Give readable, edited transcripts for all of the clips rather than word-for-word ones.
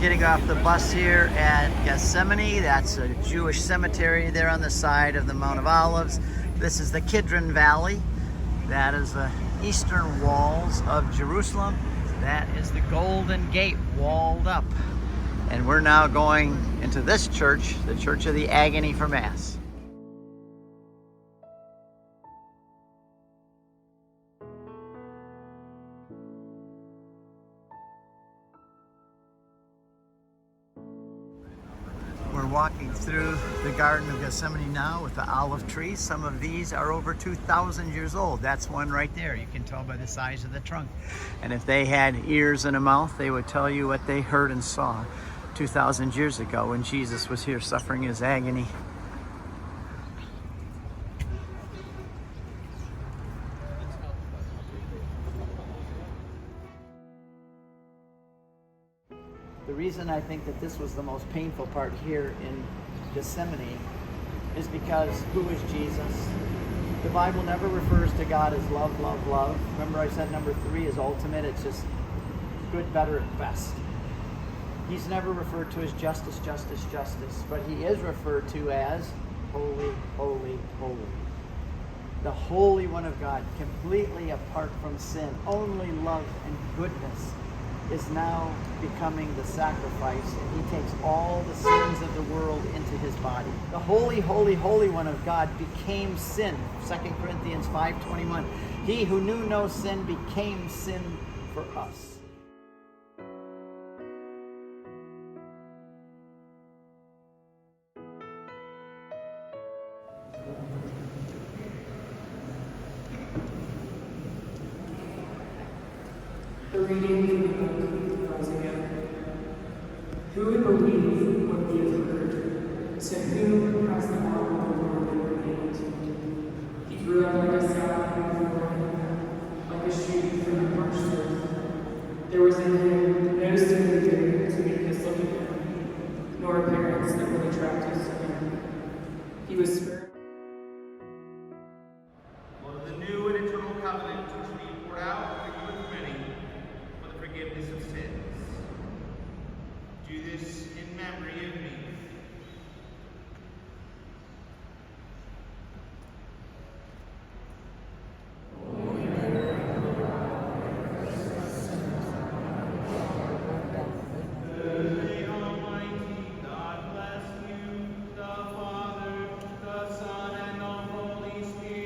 getting off the bus here at Gethsemane. That's a Jewish cemetery there on the side of the Mount of Olives. This is the Kidron Valley. That is the eastern walls of Jerusalem. That is the Golden Gate walled up. And we're now going into this church, the Church of the Agony for Mass. We're walking through the Garden of Gethsemane now with the olive trees. Some of these are over 2,000 years old. That's one right there. You can tell by the size of the trunk. And if they had ears and a mouth, they would tell you what they heard and saw 2,000 years ago when Jesus was here suffering his agony. The reason I think that this was the most painful part here in Gethsemane is because who is Jesus? The Bible never refers to God as love, love, love. Remember I said number 3 is ultimate. It's just good, better, and best. He's never referred to as justice, justice, justice, but he is referred to as holy, holy, holy. The Holy One of God, completely apart from sin, only love and goodness, is now becoming the sacrifice, and he takes all the sins of the world into his body. The Holy, Holy, Holy One of God became sin. 2 Corinthians 5:21. He who knew no sin became sin for us. The reading from the book of Isaiah. Who would believe what we have heard? To whom has the arm of the Lord been revealed? He grew up like a sap before him, like a shoot from the parched earth. There was in him no sin given to make us look at him, nor appearance that would attract us to him. He was spared. Of the new and eternal covenant which will be poured out for you and many for the forgiveness of sins. Do this in memory of me. May Almighty God bless you, the Father, the Son, and the Holy Spirit.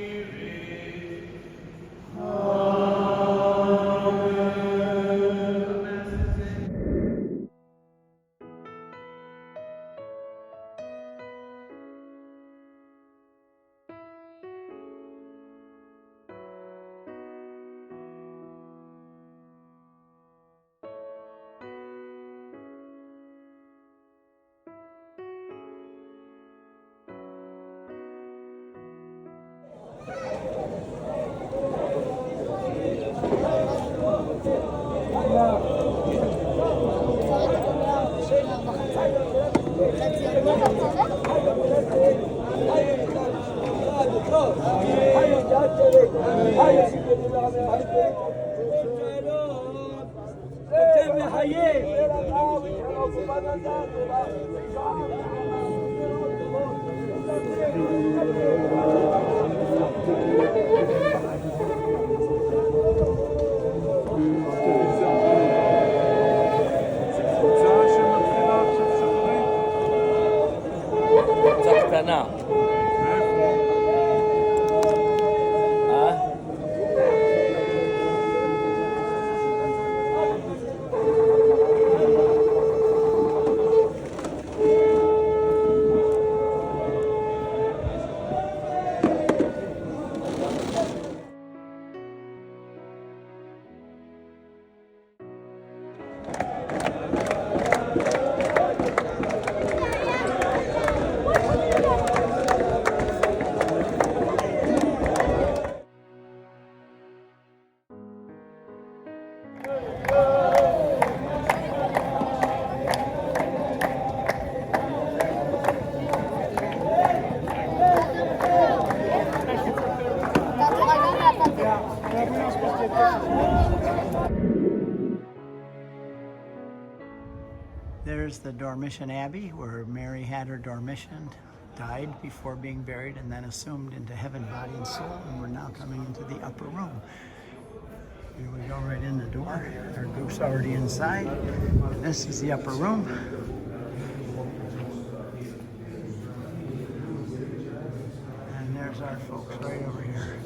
Here's the Dormition Abbey, where Mary had her dormition, died before being buried, and then assumed into heaven, body and soul, and we're now coming into the upper room. Here we go, right in the door. Our group's already inside, and this is the upper room. And there's our folks right over here.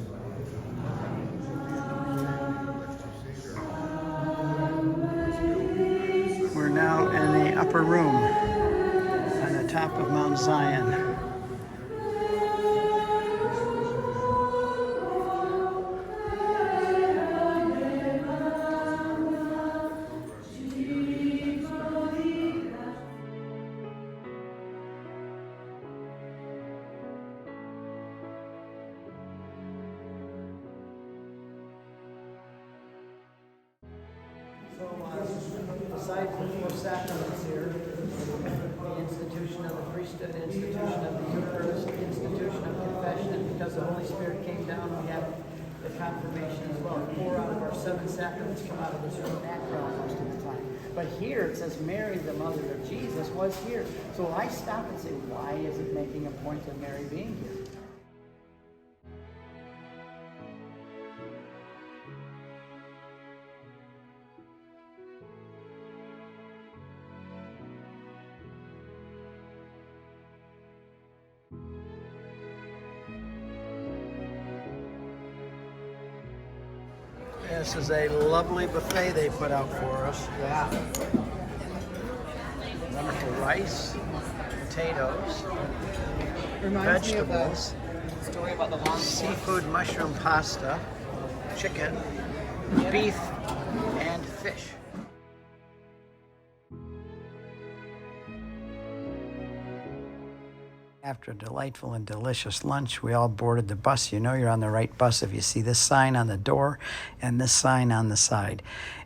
We're now in the upper room on the top of Mount Zion. So, besides the four sacraments here, the institution of the priesthood, the institution of the Eucharist, the institution of confession, and because the Holy Spirit came down, we have the confirmation as well. 4 out of our 7 sacraments come out of this room at ground most of the time. But here it says Mary, the mother of Jesus, was here. So I stop and say, why is it making a point of Mary being here? This is a lovely buffet they put out for us. Yeah. Wonderful rice, potatoes, vegetables, Story about the long seafood mushroom pasta, chicken, beef, and fish. After a delightful and delicious lunch, we all boarded the bus. You know you're on the right bus if you see this sign on the door and this sign on the side.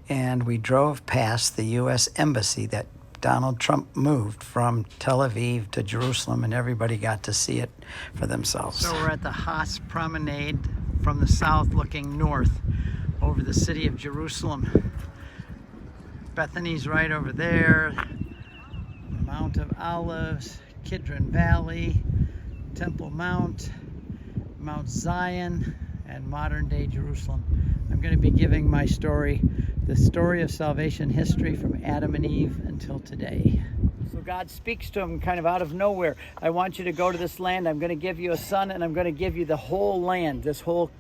And we drove past the U.S. Embassy that Donald Trump moved from Tel Aviv to Jerusalem, and everybody got to see it for themselves. So we're at the Haas Promenade from the south looking north over the city of Jerusalem. Bethany's right over there, the Mount of Olives, Kidron Valley, Temple Mount, Mount Zion, and modern-day Jerusalem. I'm going to be giving my story, the story of salvation history from Adam and Eve until today. So God speaks to him kind of out of nowhere. I want you to go to this land. I'm going to give you a son, and I'm going to give you the whole land, this whole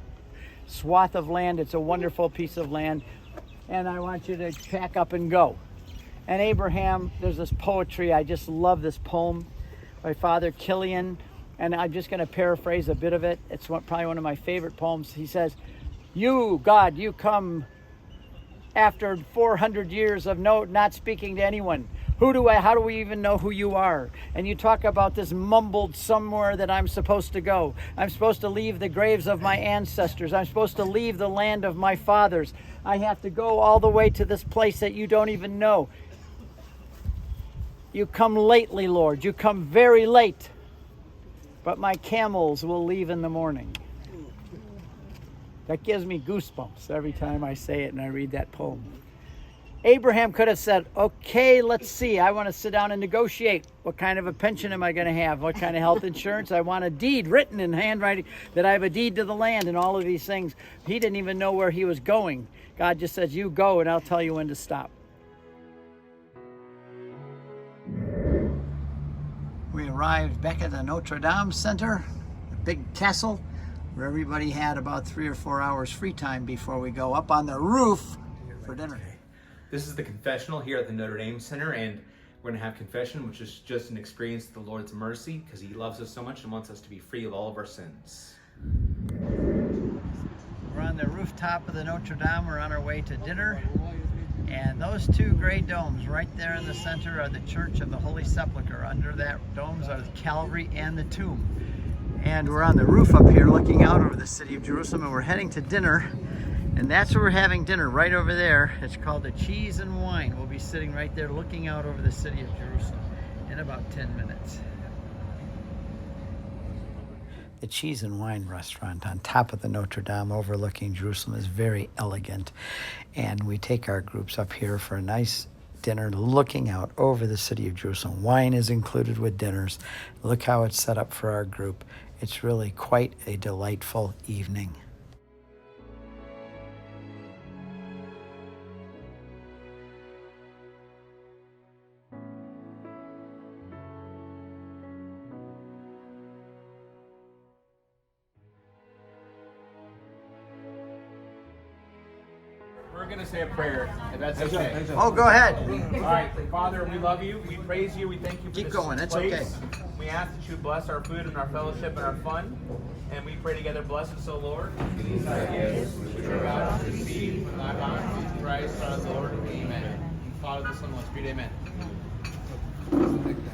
swath of land. It's a wonderful piece of land, and I want you to pack up and go. And Abraham, there's this poetry. I just love this poem by Father Killian, and I'm just going to paraphrase a bit of it. It's probably one of my favorite poems. He says, "You, God, you come after 400 years of not speaking to anyone. How do we even know who you are? And you talk about this mumbled somewhere that I'm supposed to go. I'm supposed to leave the graves of my ancestors. I'm supposed to leave the land of my fathers. I have to go all the way to this place that you don't even know. You come lately, Lord. You come very late. But my camels will leave in the morning." That gives me goosebumps every time I say it and I read that poem. Abraham could have said, okay, let's see. I want to sit down and negotiate. What kind of a pension am I going to have? What kind of health insurance? I want a deed written in handwriting that I have a deed to the land and all of these things. He didn't even know where he was going. God just says, you go and I'll tell you when to stop. We arrived back at the Notre Dame Center, a big castle, where everybody had about 3 or 4 hours free time before we go up on the roof for dinner. This is the confessional here at the Notre Dame Center, and we're going to have confession, which is just an experience of the Lord's mercy, because he loves us so much and wants us to be free of all of our sins. We're on the rooftop of the Notre Dame. We're on our way to dinner. And those 2 gray domes right there in the center are the Church of the Holy Sepulchre. Under that domes are the Calvary and the tomb. And we're on the roof up here looking out over the city of Jerusalem, and we're heading to dinner. And that's where we're having dinner, right over there. It's called the Cheese and Wine. We'll be sitting right there looking out over the city of Jerusalem in about 10 minutes. The Cheese and Wine restaurant on top of the Notre Dame overlooking Jerusalem is very elegant. And we take our groups up here for a nice dinner looking out over the city of Jerusalem. Wine is included with dinners. Look how it's set up for our group. It's really quite a delightful evening. We're going to say a prayer, if that's okay. Oh, go ahead. All right, Father, we love you. We praise you. We thank you for Keep this going. It's place. okay. We ask that you bless our food and our fellowship and our fun. And we pray together, bless us, O Lord. These are gifts which are about to receive from thy bounty through Christ our Lord. Amen. Father, the Son, and the Holy Spirit. Amen.